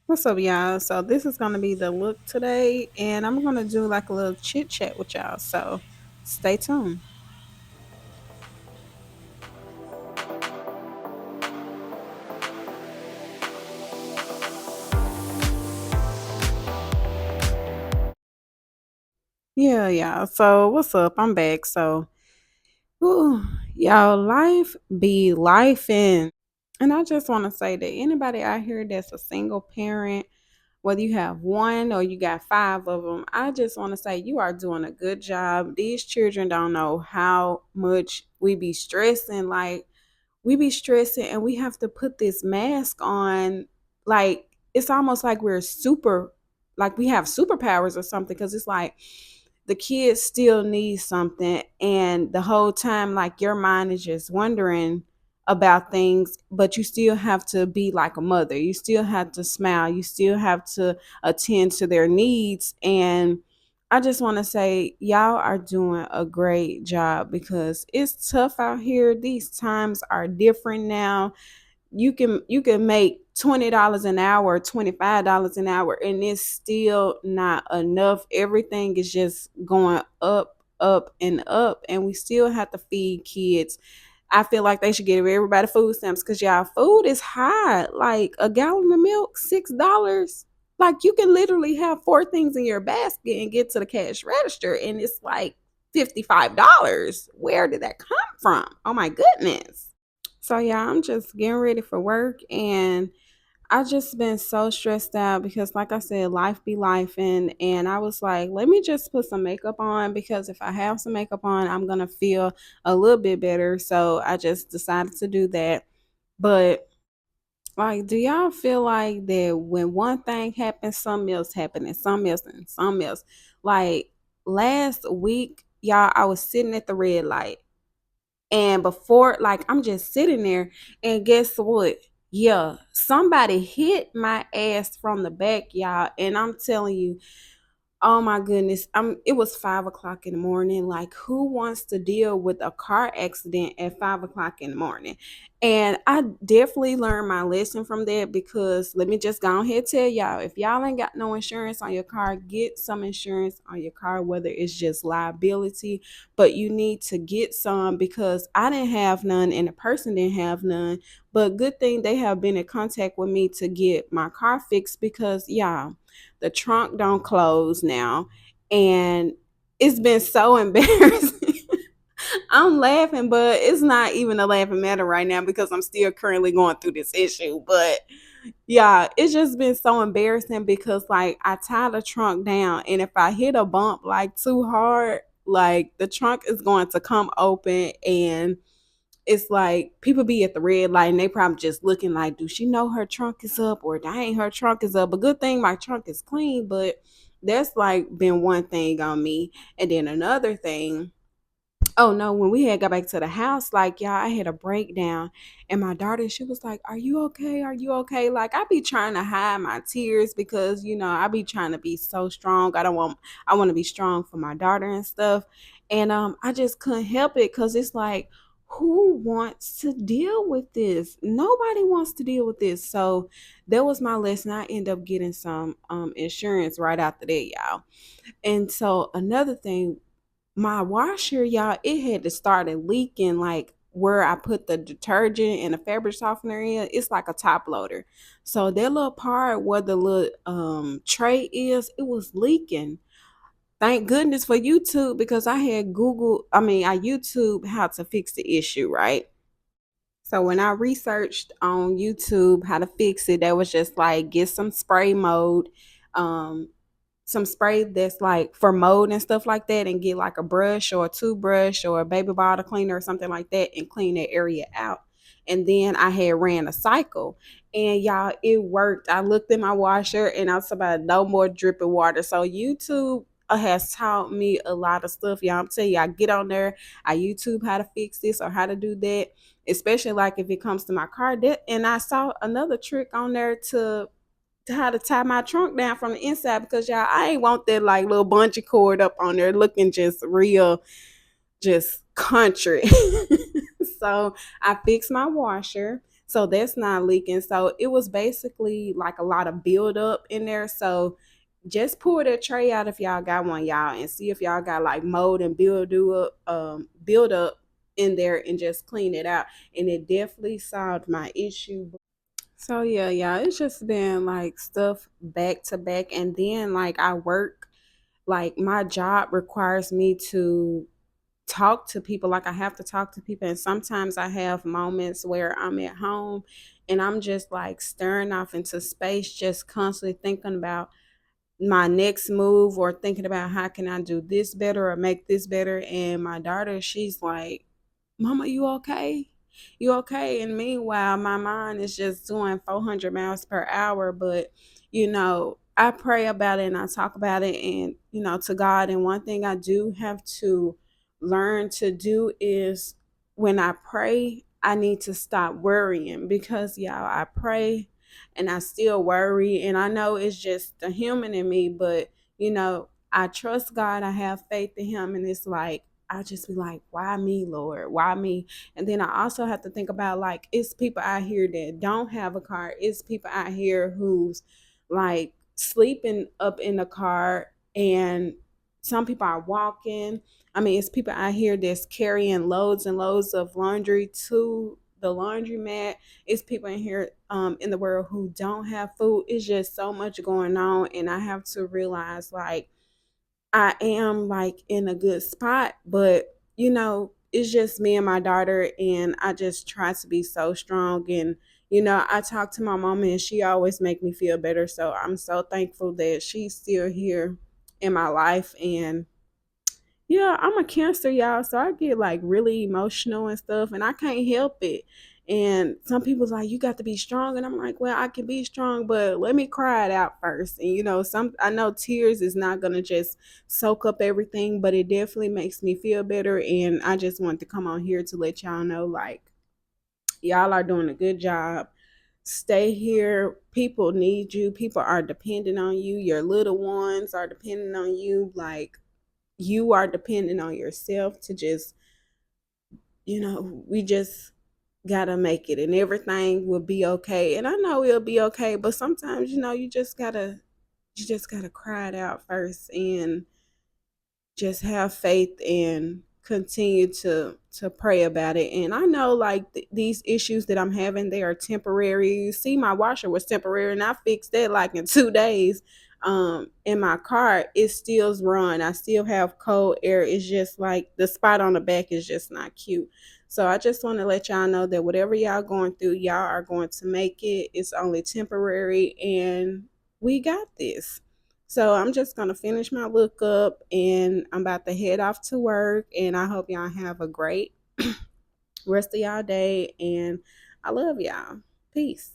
What's up, y'all? So this is gonna be the look today, and I'm gonna do like a little chit chat with y'all. So stay tuned. Yeah, y'all. So what's up? I'm back. So, whew, y'all, life be life and I just want to say that anybody out here that's a single parent, whether you have one or you got five of them, I just want to say you are doing a good job. These children don't know how much we be stressing. Like we be stressing and we have to put this mask on, like it's almost like we're super, like we have superpowers or something, because it's like the kids still need something, and the whole time like your mind is just wondering about things, but you still have to be like a mother, you still have to smile, you still have to attend to their needs. And I just want to say y'all are doing a great job, because it's tough out here. These times are different now. You can make $20 an hour, $25 an hour, and it's still not enough. Everything is just going up, up, and up, and we still have to feed kids. I feel like they should give everybody food stamps, because y'all food is high. Like a gallon of milk, $6. Like you can literally have four things in your basket and get to the cash register, and it's like $55. Where did that come from? Oh my goodness. So yeah, I'm just getting ready for work, and I just been so stressed out because like I said, life be life, and I was like, let me just put some makeup on, because if I have some makeup on, I'm gonna feel a little bit better. So I just decided to do that. But like, do y'all feel like that when one thing happens, something else happened, and something else and something else? Like last week, y'all, I was sitting at the red light, and before, like, I'm just sitting there, and guess what? Yeah, somebody hit my ass from the back, y'all. And I'm telling you, oh my goodness. It was 5 o'clock in the morning. Like, who wants to deal with a car accident at 5 o'clock in the morning? And I definitely learned my lesson from that, because let me just go ahead and tell y'all, if y'all ain't got no insurance on your car, get some insurance on your car, whether it's just liability, but you need to get some, because I didn't have none and the person didn't have none. But good thing they have been in contact with me to get my car fixed, because y'all, the trunk don't close now, and it's been so embarrassing. I'm laughing, but it's not even a laughing matter right now, because I'm still currently going through this issue. But yeah, it's just been so embarrassing, because like I tie the trunk down, and if I hit a bump like too hard, like the trunk is going to come open. And it's like people be at the red light and they probably just looking like, do she know her trunk is up, or dang, her trunk is up? A good thing my trunk is clean. But that's like been one thing on me. And then another thing, oh no, when we had got back to the house, like y'all, I had a breakdown, and my daughter, she was like, are you okay? Are you okay? Like I be trying to hide my tears, because I be trying to be so strong. I want to be strong for my daughter and stuff. And I just couldn't help it, because it's like, who wants to deal with this? Nobody wants to deal with this. So that was my lesson. I end up getting some insurance right after that, y'all. And so another thing, my washer, y'all, it had to started leaking, like where I put the detergent and the fabric softener in. It's like a top loader. So that little part where the little tray is, it was leaking. Thank goodness for YouTube, because I YouTube how to fix the issue, right? So when I researched on YouTube how to fix it, that was just like get some spray mold, um, some spray that's like for mold and stuff like that, and get like a brush or a toothbrush or a baby bottle cleaner or something like that, and clean that area out. And then I had ran a cycle, and y'all, it worked. I looked in my washer and I was about no more dripping water. So YouTube has taught me a lot of stuff, y'all. I'm telling you, I get on there, I YouTube how to fix this or how to do that, especially like if it comes to my car. And I saw another trick on there to how to tie my trunk down from the inside, because y'all, I ain't want that like little bungee cord up on there looking just real, just country. So I fixed my washer. So that's not leaking. So it was basically like a lot of buildup in there. So just pull the tray out if y'all got one, y'all, and see if y'all got like mold and build up in there, and just clean it out. And it definitely solved my issue. So yeah, yeah, it's just been like stuff back to back, and then like I work, like my job requires me to talk to people. Like I have to talk to people, and sometimes I have moments where I'm at home and I'm just like staring off into space, just constantly thinking about my next move, or thinking about how can I do this better or make this better. And my daughter, she's like, Mama, you okay? You okay? And meanwhile, my mind is just doing 400 miles per hour. But, I pray about it and I talk about it, and, to God. And one thing I do have to learn to do is when I pray, I need to stop worrying, because, y'all, I pray and I still worry. And I know it's just the human in me, but, I trust God. I have faith in Him. And it's like, I just be like, why me, Lord? Why me? And then I also have to think about, like, it's people out here that don't have a car. It's people out here who's like sleeping up in the car, and some people are walking. I mean, it's people out here that's carrying loads and loads of laundry to the laundromat. It's people in here in the world who don't have food. It's just so much going on, and I have to realize, like, I am like in a good spot, but it's just me and my daughter, and I just try to be so strong. And I talk to my mama, and she always make me feel better. So I'm so thankful that she's still here in my life. And yeah, I'm a Cancer, y'all, so I get like really emotional and stuff, and I can't help it. And some people's like, you got to be strong, and I'm like, well, I can be strong, but let me cry it out first. And I know tears is not gonna just soak up everything, but it definitely makes me feel better. And I just want to come on here to let y'all know, like, y'all are doing a good job. Stay here. People need you. People are depending on you. Your little ones are depending on you. Like, you are dependent on yourself to just, we just gotta make it, and everything will be okay. And I know it'll be okay, but sometimes, you just gotta cry it out first, and just have faith and continue to pray about it. And I know, like, these issues that I'm having, they are temporary. You see, my washer was temporary, and I fixed that like in 2 days. In my car, it still's run. I still have cold air. It's just like the spot on the back is just not cute. So I just want to let y'all know that whatever y'all going through, y'all are going to make it. It's only temporary, and we got this. So I'm just gonna finish my look up, and I'm about to head off to work. And I hope y'all have a great rest of y'all day. And I love y'all. Peace.